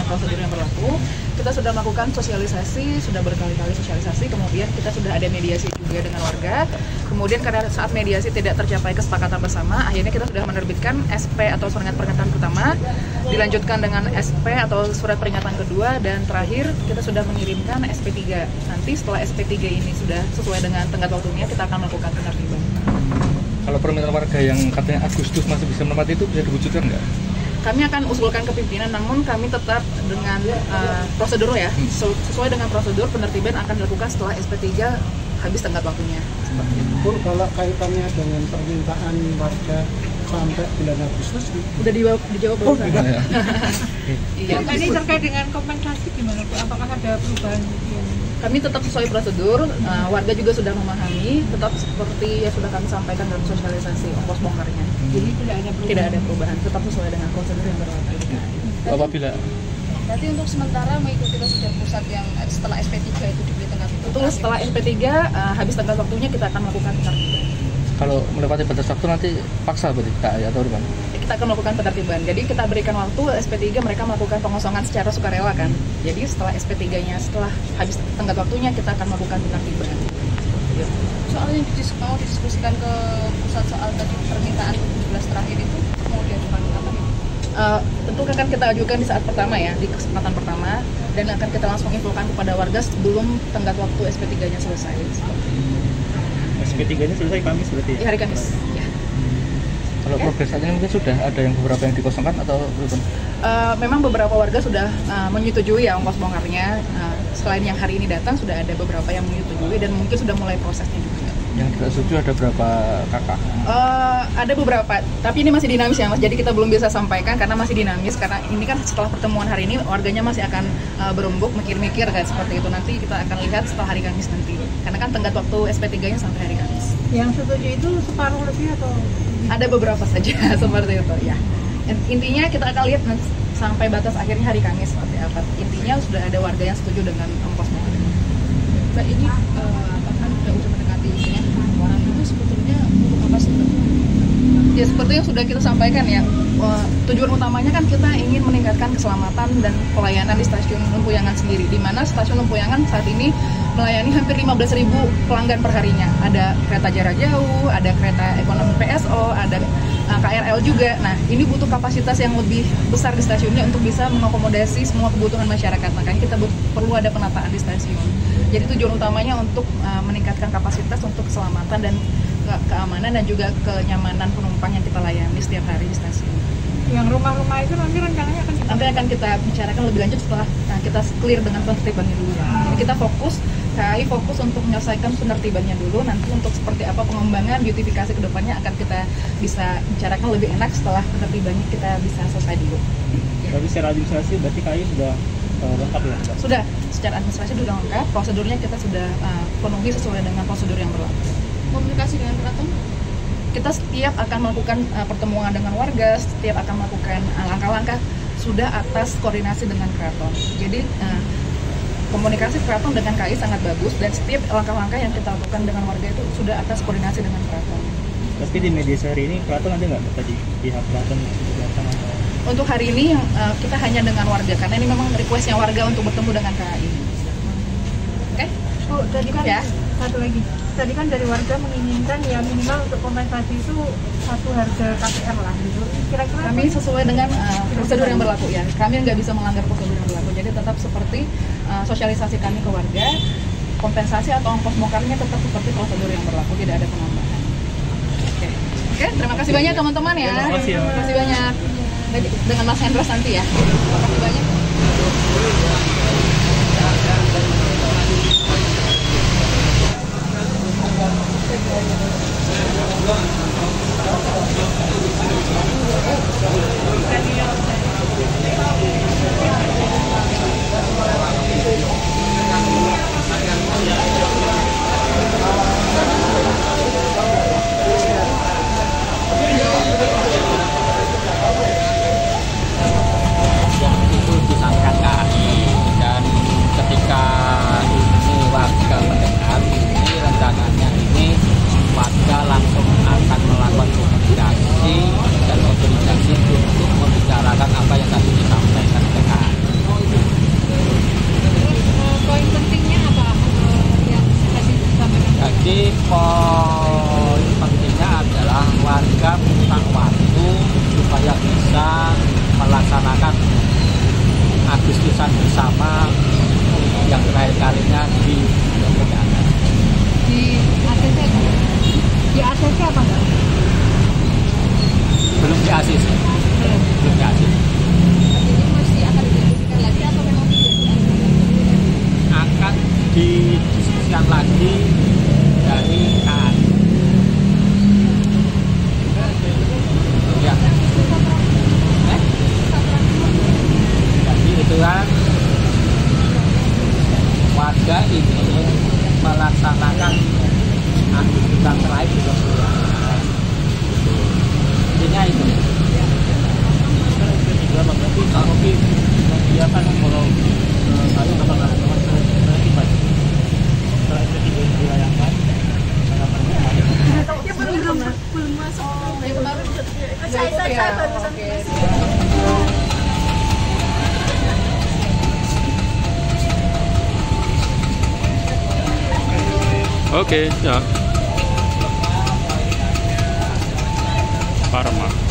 prosedur yang berlaku. Kita sudah melakukan sosialisasi, sudah berkali-kali sosialisasi, kemudian kita sudah ada mediasi juga dengan warga. Kemudian karena saat mediasi tidak tercapai kesepakatan bersama, akhirnya kita sudah menerbitkan SP atau surat peringatan pertama, dilanjutkan dengan SP atau surat peringatan kedua, dan terakhir kita sudah mengirimkan SP3. Nanti setelah SP3 ini sudah sesuai dengan tenggat waktunya, kita akan melakukan penertiban. Kalau permintaan warga yang katanya Agustus masih bisa menempati itu bisa diwujudkan nggak? Kami akan usulkan ke pimpinan, namun kami tetap dengan prosedur ya, sesuai dengan prosedur penertiban akan dilakukan setelah SP3 habis tenggat waktunya. Bu, kalau kaitannya dengan permintaan warga sampai bulan Agustus, udah dijawab belum? Iya. Ini terkait dengan kompensasi gimana Bu? Apakah ada perubahan? Kami tetap sesuai prosedur, warga juga sudah memahami, tetap seperti yang sudah kami sampaikan dalam sosialisasi ongkos bongkarnya. Jadi tidak ada perubahan, tetap sesuai dengan prosedur yang berlaku. Apabila berarti untuk sementara mengikuti prosedur pusat yang setelah SP3 itu diberi tenggat itu? Betul, setelah SP3 habis tenggat waktunya kita akan melakukan penertiban. kalau melewati batas waktu nanti paksa berarti KAI atau gimana? Kita akan melakukan penertiban. Jadi kita berikan waktu SP3 mereka melakukan pengosongan secara sukarela kan. Jadi setelah SP3-nya, setelah habis tenggat waktunya kita akan melakukan penertiban. Soal yang mau didiskusikan ke pusat soal tadi permintaan 17 terakhir itu mau diajukan kapan? Tentu akan kita ajukan di saat pertama ya, di kesempatan pertama, dan akan kita langsung infokan kepada warga sebelum tenggat waktu SP3-nya selesai. SP3-nya selesai Kamis berarti ya? Hari Kamis. Ya. Kalau progres saat ini mungkin sudah ada yang beberapa yang dikosongkan atau belum? Memang beberapa warga sudah menyetujui ya ongkos bongkarnya. Selain yang hari ini datang, sudah ada beberapa yang menyetujui dan mungkin sudah mulai prosesnya juga. Yang tidak setuju ada berapa kakak? Ada beberapa, tapi ini masih dinamis ya Mas, jadi kita belum bisa sampaikan karena masih dinamis, karena ini kan setelah pertemuan hari ini warganya masih akan berembuk, mikir-mikir kan seperti itu. Nanti kita akan lihat setelah hari Kamis nanti, karena kan tenggat waktu SP3-nya sampai hari Kamis. Yang setuju itu separuh lebih atau? Ada beberapa saja seperti itu ya. Intinya kita akan lihat sampai batas akhirnya hari Kamis seperti apa. Intinya sudah ada warga yang setuju dengan ongkos bongkar. Mbak, ini kan udah mendekati dengan orang itu sebetulnya untuk apa sih? Ya seperti yang sudah kita sampaikan ya, tujuan utamanya kan kita ingin meningkatkan keselamatan dan pelayanan di stasiun Lempuyangan sendiri, di mana stasiun Lempuyangan saat ini melayani hampir 15.000 pelanggan perharinya. Ada kereta jarak jauh, ada kereta ekonomi PSO, ada KRL juga. Nah, ini butuh kapasitas yang lebih besar di stasiunnya untuk bisa mengakomodasi semua kebutuhan masyarakat. Makanya kita perlu ada penataan di stasiun. Jadi tujuan utamanya untuk meningkatkan kapasitas untuk keselamatan dan keamanan dan juga kenyamanan penumpang yang kita layani setiap hari di stasiun. Yang rumah-rumah itu nanti rencananya akan kita bicarakan lebih lanjut setelah kita clear dengan penertibannya dulu ya. Jadi kita KAI fokus untuk menyelesaikan penertibannya dulu. Nanti untuk seperti apa pengembangan beautifikasi kedepannya akan kita bisa bicarakan lebih enak setelah penertibannya kita bisa selesai dulu. Tapi secara administrasi berarti KAI sudah lengkap ya? Sudah, secara administrasi sudah lengkap. Prosedurnya kita sudah penuhi sesuai dengan prosedur yang berlaku. Komunikasi dengan keraton? Kita setiap akan melakukan pertemuan dengan warga, setiap akan melakukan langkah-langkah sudah atas koordinasi dengan keraton. Jadi komunikasi keraton dengan KAI sangat bagus dan setiap langkah-langkah yang kita lakukan dengan warga itu sudah atas koordinasi dengan keraton. Tapi di media sehari ini keraton ada nggak tadi pihak keraton datang? Untuk hari ini kita hanya dengan warga karena ini memang requestnya warga untuk bertemu dengan KAI. Oke? Oh, tadi kan ya. Satu lagi. Tadi kan dari warga menginginkan ya minimal untuk kompensasi itu satu harga KPR lah gitu. Kira-kira kami sesuai dengan prosedur yang berlaku ya. Kami nggak bisa melanggar prosedur yang berlaku. Jadi tetap seperti sosialisasi kami ke warga, kompensasi atau ongkos bongkarnya tetap seperti prosedur yang berlaku, tidak ada penambahan. Oke, terima kasih banyak teman-teman ya. Terima kasih banyak. Dengan Mas Hendros nanti ya. Terima kasih banyak. Itu disangka KAI dan ketika ini warga mendengar ini rencananya ini warga langsung akan Agustusan bersama yang terakhir kalinya di Pontianak. Di ACC di ACC apa enggak? Belum di ACC. Belum di ACC. Jadi masih akan didiskusikan lagi atau memang tidak Akan didiskusikan lagi dari KAI. Ya. Jadi itu kan warga ingin melaksanakan Agustusan terakhir di Pontianak. Intinya itu. Juga berarti kalau dia kan kalau satu kapal tiba setelah itu dilayangkan Belum masuk. Yang kemarin Saya baru Oke. Oke, ya. Parma.